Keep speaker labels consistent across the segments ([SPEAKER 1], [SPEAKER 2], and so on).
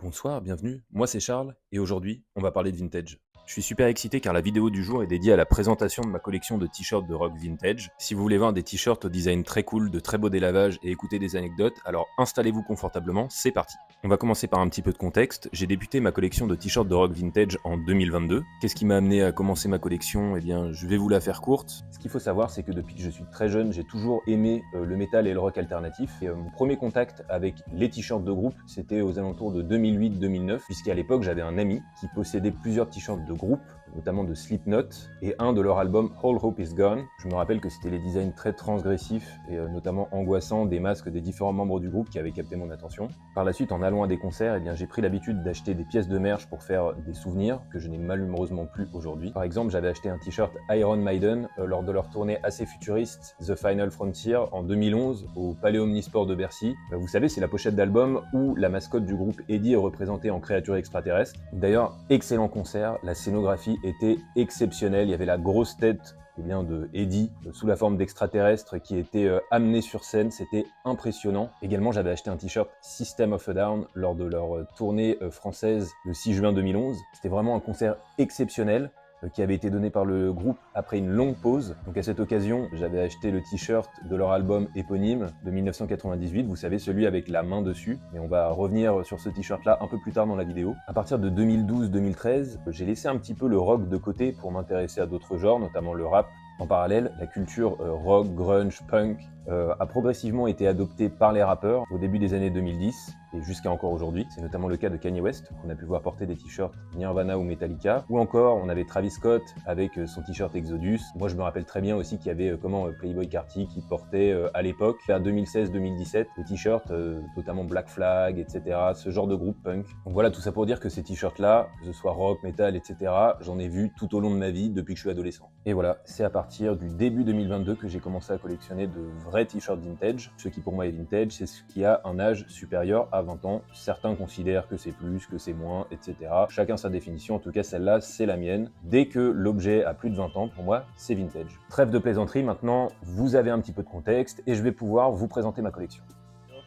[SPEAKER 1] Bonsoir, bienvenue. Moi c'est Charles et aujourd'hui on va parler de vintage. Je suis super excité car la vidéo du jour est dédiée à la présentation de ma collection de t-shirts de rock vintage. Si vous voulez voir des t-shirts au design très cool, de très beau délavage et écouter des anecdotes, alors installez-vous confortablement, c'est parti. On va commencer par un petit peu de contexte. J'ai débuté ma collection de t-shirts de rock vintage en 2022. Qu'est-ce qui m'a amené à commencer ma collection? Eh bien, je vais vous la faire courte. Ce qu'il faut savoir, c'est que depuis que je suis très jeune, j'ai toujours aimé le métal et le rock alternatif. Et mon premier contact avec les t-shirts de groupe, c'était aux alentours de 2008-2009, puisqu'à l'époque, j'avais un ami qui possédait plusieurs t-shirts de groupe, notamment de Slipknot, et un de leur album All Hope Is Gone. Je me rappelle que c'était les designs très transgressifs et notamment angoissants des masques des différents membres du groupe qui avaient capté mon attention. Par la suite, en allant à des concerts, eh bien, j'ai pris l'habitude d'acheter des pièces de merch pour faire des souvenirs que je n'ai malheureusement plus aujourd'hui. Par exemple, j'avais acheté un t-shirt Iron Maiden lors de leur tournée assez futuriste The Final Frontier en 2011 au Palais Omnisport de Bercy. Vous savez, c'est la pochette d'album où la mascotte du groupe Eddie est représentée en créature extraterrestre. D'ailleurs, excellent concert, la scénographie était exceptionnelle, il y avait la grosse tête de Eddie sous la forme d'extraterrestre qui était amené sur scène, c'était impressionnant. Également, j'avais acheté un t-shirt System of a Down lors de leur tournée française le 6 juin 2011. C'était vraiment un concert exceptionnel qui avait été donné par le groupe après une longue pause. Donc à cette occasion, j'avais acheté le t-shirt de leur album éponyme de 1998, vous savez, celui avec la main dessus. Et on va revenir sur ce t-shirt-là un peu plus tard dans la vidéo. À partir de 2012-2013, j'ai laissé un petit peu le rock de côté pour m'intéresser à d'autres genres, notamment le rap. En parallèle, la culture rock, grunge, punk a progressivement été adoptée par les rappeurs au début des années 2010 et jusqu'à encore aujourd'hui. C'est notamment le cas de Kanye West, qu'on a pu voir porter des t-shirts Nirvana ou Metallica. Ou encore, on avait Travis Scott avec son t-shirt Exodus. Moi, je me rappelle très bien aussi qu'il y avait Playboi Carti qui portait à l'époque, vers 2016-2017, des t-shirts notamment Black Flag, etc. Ce genre de groupe punk. Donc voilà, tout ça pour dire que ces t-shirts-là, que ce soit rock, metal, etc., j'en ai vu tout au long de ma vie depuis que je suis adolescent. Et voilà, c'est à partir du début 2022 que j'ai commencé à collectionner de vrais t-shirts vintage. Ce qui pour moi est vintage, c'est ce qui a un âge supérieur à 20 ans. Certains considèrent que c'est plus, que c'est moins, etc. Chacun sa définition, en tout cas celle-là, c'est la mienne. Dès que l'objet a plus de 20 ans, pour moi, c'est vintage. Trêve de plaisanterie, maintenant, vous avez un petit peu de contexte et je vais pouvoir vous présenter ma collection.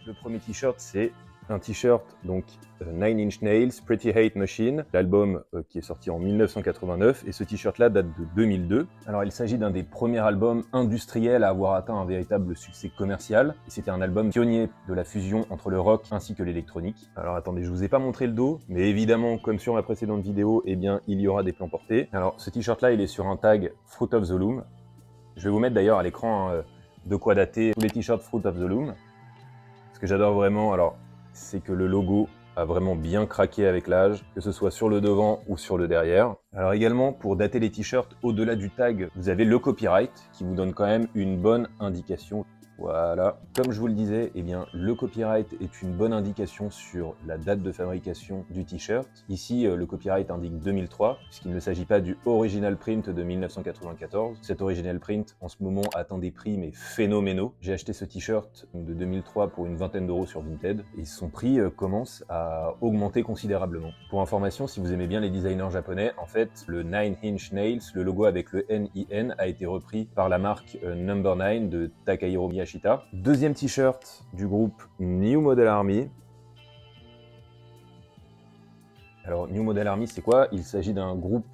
[SPEAKER 1] Le premier t-shirt, c'est un t-shirt donc Nine Inch Nails, Pretty Hate Machine, l'album qui est sorti en 1989, et ce t-shirt-là date de 2002. Alors il s'agit d'un des premiers albums industriels à avoir atteint un véritable succès commercial, et c'était un album pionnier de la fusion entre le rock ainsi que l'électronique. Alors attendez, je vous ai pas montré le dos, mais évidemment, comme sur ma précédente vidéo, eh bien il y aura des plans portés. Alors ce t-shirt-là, il est sur un tag Fruit of the Loom. Je vais vous mettre d'ailleurs à l'écran de quoi dater tous les t-shirts Fruit of the Loom. Ce que j'adore vraiment, alors, c'est que le logo a vraiment bien craqué avec l'âge, que ce soit sur le devant ou sur le derrière. Alors également, pour dater les t-shirts, au-delà du tag, vous avez le copyright qui vous donne quand même une bonne indication. Voilà. Comme je vous le disais, eh bien, le copyright est une bonne indication sur la date de fabrication du t-shirt. Ici, le copyright indique 2003, puisqu'il ne s'agit pas du original print de 1994. Cet original print, en ce moment, atteint des prix mais phénoménaux. J'ai acheté ce t-shirt de 2003 pour une vingtaine d'euros sur Vinted, et son prix commence à augmenter considérablement. Pour information, si vous aimez bien les designers japonais, en fait, le Nine Inch Nails, le logo avec le N-I-N, a été repris par la marque Number 9 de Takahiro Miyashita. Deuxième t-shirt du groupe New Model Army. Alors New Model Army, c'est quoi? Il s'agit d'un groupe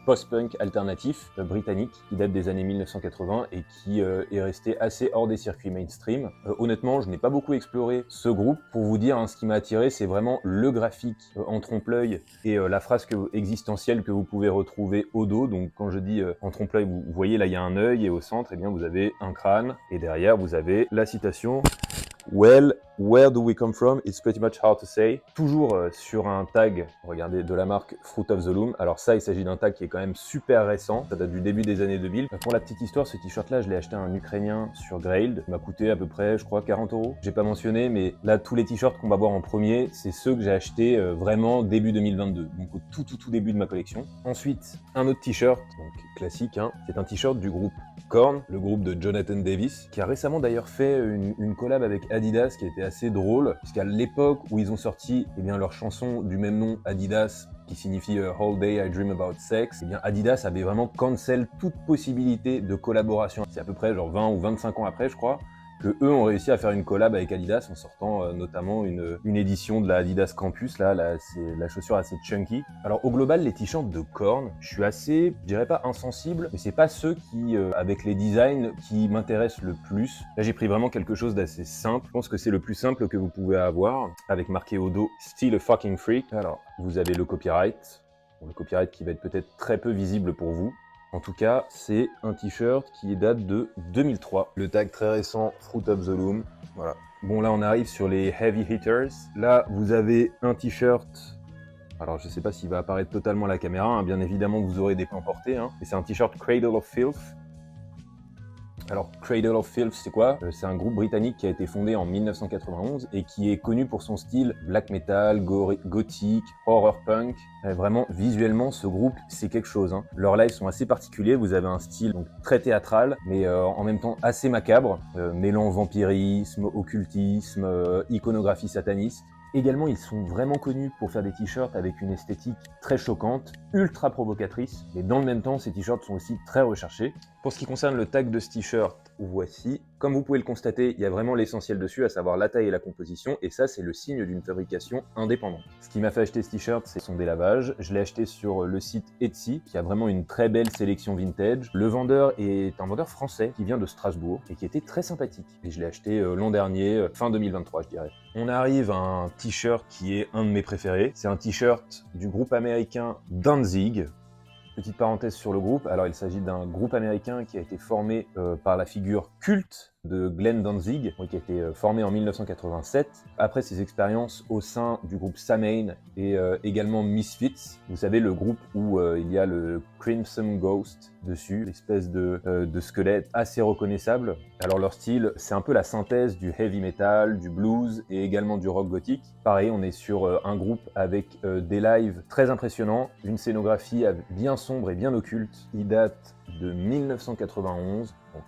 [SPEAKER 1] post-punk alternatif britannique qui date des années 1980 et qui est resté assez hors des circuits mainstream. Honnêtement, je n'ai pas beaucoup exploré ce groupe. Pour vous dire, ce qui m'a attiré, c'est vraiment le graphique en trompe-l'œil et la phrase existentielle que vous pouvez retrouver au dos. Donc quand je dis en trompe-l'œil, vous voyez là, il y a un œil et au centre, eh bien, vous avez un crâne et derrière, vous avez la citation. Well, where do we come from? It's pretty much hard to say. Toujours sur un tag, regardez, de la marque Fruit of the Loom. Alors ça, il s'agit d'un tag qui est quand même super récent. Ça date du début des années 2000. Pour la petite histoire, ce t-shirt-là, je l'ai acheté à un Ukrainien sur Grailed. Il m'a coûté à peu près, je crois, 40 euros. J'ai pas mentionné, mais là, tous les t-shirts qu'on va voir en premier, c'est ceux que j'ai achetés vraiment début 2022. Donc au tout début de ma collection. Ensuite, un autre t-shirt, donc classique, c'est un t-shirt du groupe Korn, le groupe de Jonathan Davis, qui a récemment d'ailleurs fait une collab avec Adidas qui était assez drôle, puisqu'à l'époque où ils ont sorti leur chanson du même nom, Adidas, qui signifie All Day I Dream About Sex, eh bien Adidas avait vraiment cancel toute possibilité de collaboration. C'est à peu près genre 20 ou 25 ans après, je crois. que eux ont réussi à faire une collab avec Adidas en sortant notamment une édition de la Adidas Campus, là c'est la chaussure assez chunky. Alors au global, les t-shirts de Korn, je suis assez, je dirais pas insensible, mais c'est pas ceux qui, avec les designs, qui m'intéressent le plus. Là j'ai pris vraiment quelque chose d'assez simple, je pense que c'est le plus simple que vous pouvez avoir, avec marqué au dos « Still a fucking freak ». Alors, vous avez le copyright, le copyright qui va être peut-être très peu visible pour vous. En tout cas, c'est un t-shirt qui date de 2003. Le tag très récent, Fruit of the Loom. Voilà. Bon, là, on arrive sur les heavy hitters. Là, vous avez un t-shirt. Alors, je sais pas s'il va apparaître totalement à la caméra. Hein. Bien évidemment, vous aurez des plans portés. Hein. Mais c'est un t-shirt Cradle of Filth. Alors, Cradle of Filth, c'est quoi? C'est un groupe britannique qui a été fondé en 1991 et qui est connu pour son style black metal, gothique, horror punk. Vraiment, visuellement, ce groupe, c'est quelque chose. Hein. Leurs lives sont assez particuliers. Vous avez un style donc, très théâtral, mais en même temps assez macabre, mêlant vampirisme, occultisme, iconographie sataniste. Également, ils sont vraiment connus pour faire des t-shirts avec une esthétique très choquante, ultra provocatrice, mais dans le même temps, ces t-shirts sont aussi très recherchés. Pour ce qui concerne le tag de ce t-shirt, voici. Comme vous pouvez le constater, il y a vraiment l'essentiel dessus, à savoir la taille et la composition, et ça, c'est le signe d'une fabrication indépendante. Ce qui m'a fait acheter ce t-shirt, c'est son délavage. Je l'ai acheté sur le site Etsy, qui a vraiment une très belle sélection vintage. Le vendeur est un vendeur français qui vient de Strasbourg et qui était très sympathique. Et je l'ai acheté l'an dernier, fin 2023, je dirais. On arrive à un t-shirt qui est un de mes préférés. C'est un t-shirt du groupe américain Danzig. Petite parenthèse sur le groupe, alors il s'agit d'un groupe américain qui a été formé par la figure culte de Glenn Danzig, qui a été formé en 1987. Après ses expériences au sein du groupe Samhain et également Misfits, vous savez le groupe où il y a le Crimson Ghost dessus, l'espèce de squelette assez reconnaissable. Alors leur style, c'est un peu la synthèse du heavy metal, du blues et également du rock gothique. Pareil, on est sur un groupe avec des lives très impressionnants, une scénographie bien sombre et bien occulte. Il date de 1991. Donc,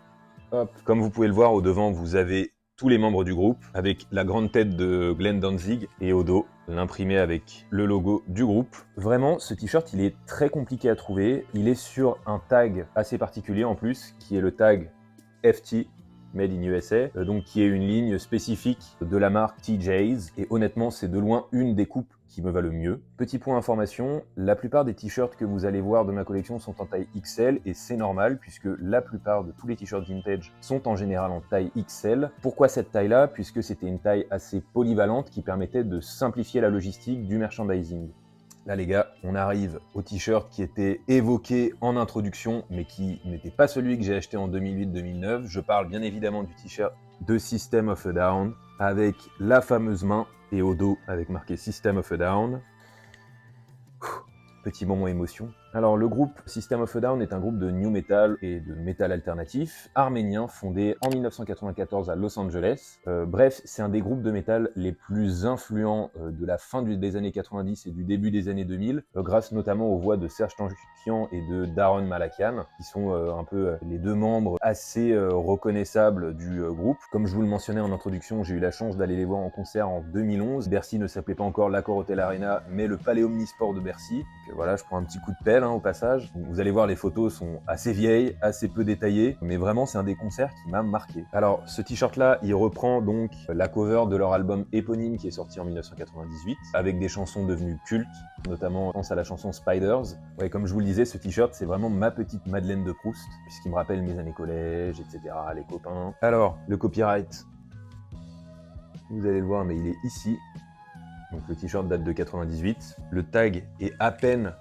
[SPEAKER 1] hop. Comme vous pouvez le voir, au devant, vous avez tous les membres du groupe, avec la grande tête de Glenn Danzig, et au dos, l'imprimé avec le logo du groupe. Vraiment, ce t-shirt, il est très compliqué à trouver. Il est sur un tag assez particulier en plus, qui est le tag FT, Made in USA, donc qui est une ligne spécifique de la marque TJ's, et honnêtement, c'est de loin une des coupes qui me va le mieux. Petit point information, la plupart des t-shirts que vous allez voir de ma collection sont en taille XL, et c'est normal, puisque la plupart de tous les t-shirts vintage sont en général en taille XL. Pourquoi cette taille-là? Puisque c'était une taille assez polyvalente qui permettait de simplifier la logistique du merchandising. Là les gars, on arrive au t-shirt qui était évoqué en introduction, mais qui n'était pas celui que j'ai acheté en 2008-2009. Je parle bien évidemment du t-shirt de System of a Down, avec la fameuse main, et au dos avec marqué System of a Down. Petit moment émotion. Alors le groupe System of a Down est un groupe de new metal et de metal alternatif arménien fondé en 1994 à Los Angeles. Bref, c'est un des groupes de metal les plus influents de la fin des années 90 et du début des années 2000, grâce notamment aux voix de Serj Tankian et de Daron Malakian, qui sont un peu les deux membres assez reconnaissables du groupe. Comme je vous le mentionnais en introduction, j'ai eu la chance d'aller les voir en concert en 2011. Bercy ne s'appelait pas encore l'Accor Hotel Arena, mais le Palais Omnisport de Bercy. Donc voilà, je prends un petit coup de pelle au passage. Vous allez voir, les photos sont assez vieilles, assez peu détaillées, mais vraiment c'est un des concerts qui m'a marqué. Alors ce t-shirt là, il reprend donc la cover de leur album éponyme qui est sorti en 1998, avec des chansons devenues cultes, notamment je pense à la chanson Spiders. Ouais, comme je vous le disais, ce t-shirt c'est vraiment ma petite Madeleine de Proust, puisqu'il me rappelle mes années collège, etc., les copains. Alors, le copyright, vous allez le voir, mais il est ici. Donc le t-shirt date de 98. Le tag est à peine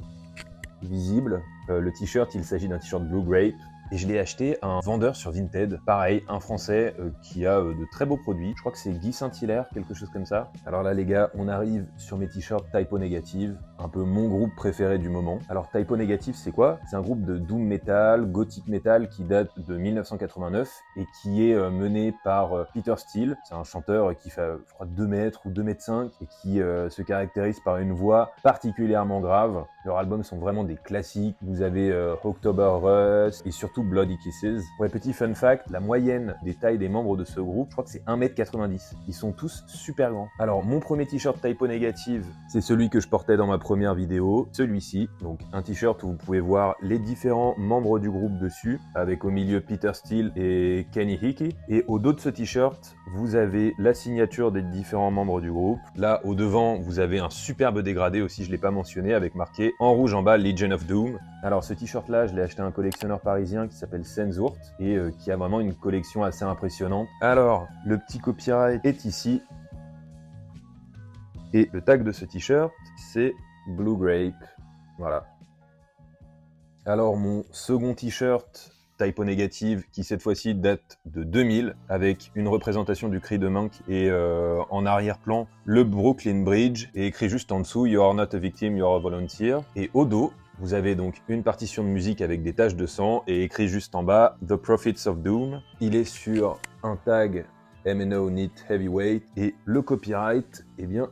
[SPEAKER 1] visible. Le t-shirt, il s'agit d'un t-shirt Blue Grape. Et je l'ai acheté à un vendeur sur Vinted, pareil, un français qui a de très beaux produits. Je crois que c'est Guy Saint-Hilaire, quelque chose comme ça. Alors là les gars, on arrive sur mes t-shirts Typo Negative, un peu mon groupe préféré du moment. Alors Typo Negative, c'est quoi? C'est un groupe de doom metal, gothic metal qui date de 1989 et qui est mené par Peter Steele. C'est un chanteur qui fait, je crois, 2 mètres ou 2 mètres 5 et qui se caractérise par une voix particulièrement grave. Leurs albums sont vraiment des classiques. Vous avez October Rust et surtout surtout Bloody Kisses. Ouais, petit fun fact, la moyenne des tailles des membres de ce groupe, je crois que c'est 1m90. Ils sont tous super grands. Alors, mon premier t-shirt Type O Negative, c'est celui que je portais dans ma première vidéo, celui-ci. Donc, un t-shirt où vous pouvez voir les différents membres du groupe dessus, avec au milieu Peter Steele et Kenny Hickey. Et au dos de ce t-shirt, vous avez la signature des différents membres du groupe. Là, au devant, vous avez un superbe dégradé aussi, je ne l'ai pas mentionné, avec marqué en rouge en bas Legion of Doom. Alors ce t-shirt là, je l'ai acheté à un collectionneur parisien qui s'appelle Senzurt et qui a vraiment une collection assez impressionnante. Alors, le petit copyright est ici. Et le tag de ce t-shirt, c'est Blue Grape. Voilà. Alors mon second t-shirt Type O Negative, qui cette fois-ci date de 2000, avec une représentation du cri de Monk et en arrière-plan le Brooklyn Bridge, et écrit juste en dessous « You are not a victim, you are a volunteer ». Et au dos, vous avez donc une partition de musique avec des taches de sang, et écrit juste en bas « The Prophets of Doom ». Il est sur un tag M&O Knit Heavyweight, et le copyright, eh bien,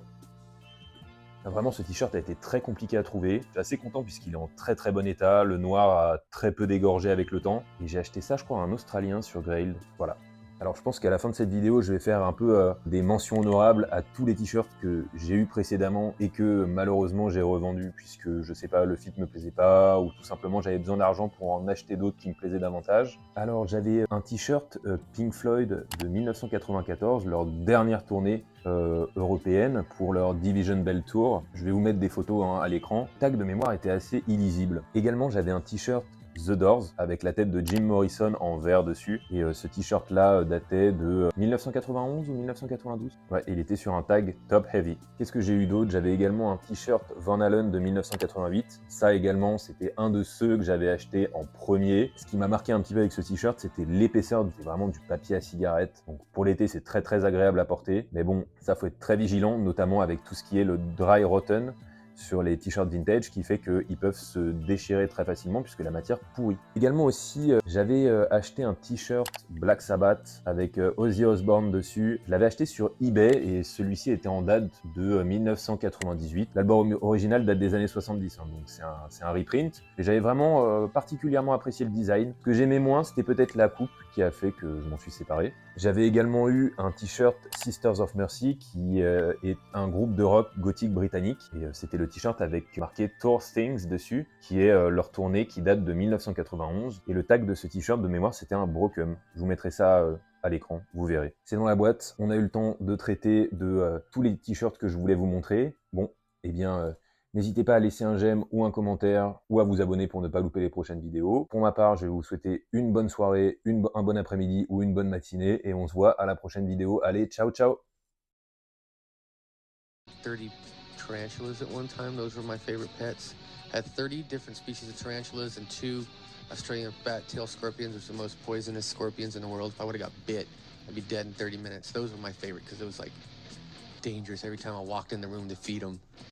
[SPEAKER 1] vraiment, ce t-shirt a été très compliqué à trouver. Je suis assez content puisqu'il est en très bon état. Le noir a très peu dégorgé avec le temps. Et j'ai acheté ça, je crois, à un Australien sur Grailed. Voilà. Alors je pense qu'à la fin de cette vidéo, je vais faire un peu des mentions honorables à tous les t-shirts que j'ai eu précédemment et que malheureusement j'ai revendu puisque je sais pas, le fit me plaisait pas ou tout simplement j'avais besoin d'argent pour en acheter d'autres qui me plaisaient davantage. Alors j'avais un t-shirt Pink Floyd de 1994, leur dernière tournée européenne pour leur Division Bell Tour. Je vais vous mettre des photos à l'écran. Le tag de mémoire était assez illisible. Également j'avais un t-shirt The Doors avec la tête de Jim Morrison en vert dessus et ce t-shirt là datait de 1991 ou 1992. Ouais, il était sur un tag Top Heavy. Qu'est-ce que j'ai eu d'autre? J'avais également un t-shirt Van Halen de 1988. Ça également, c'était un de ceux que j'avais acheté en premier. Ce qui m'a marqué un petit peu avec ce t-shirt, c'était l'épaisseur, c'était vraiment du papier à cigarette. Donc pour l'été, c'est très agréable à porter. Mais bon, ça faut être très vigilant, notamment avec tout ce qui est le dry rotten sur les t-shirts vintage qui fait qu'ils peuvent se déchirer très facilement puisque la matière pourrit. Également aussi, j'avais acheté un t-shirt Black Sabbath avec Ozzy Osbourne dessus. Je l'avais acheté sur eBay et celui-ci était en date de 1998. L'album original date des années 70, hein, donc c'est un reprint. Et j'avais vraiment particulièrement apprécié le design. Ce que j'aimais moins, c'était peut-être la coupe qui a fait que je m'en suis séparé. J'avais également eu un t-shirt Sisters of Mercy qui est un groupe de rock gothique britannique et c'était le t-shirt avec marqué Tour Things dessus qui est leur tournée qui date de 1991 et le tag de ce t-shirt de mémoire c'était un Brokem. Je vous mettrai ça à l'écran, vous verrez. C'est dans la boîte, on a eu le temps de traiter de tous les t-shirts que je voulais vous montrer. Bon, eh bien n'hésitez pas à laisser un j'aime ou un commentaire ou à vous abonner pour ne pas louper les prochaines vidéos. Pour ma part, je vais vous souhaiter une bonne soirée, un bon après-midi ou une bonne matinée et on se voit à la prochaine vidéo. Allez, ciao ciao!
[SPEAKER 2] 30 tarantulas at one time. Those were my favorite pets. Had 30 different species of tarantulas and 2 Australian fat-tailed scorpions, which are the most poisonous scorpions in the world. If I would have got bit, I'd be dead in 30 minutes. Those were my favorite because it was like dangerous every time I walked in the room to feed them.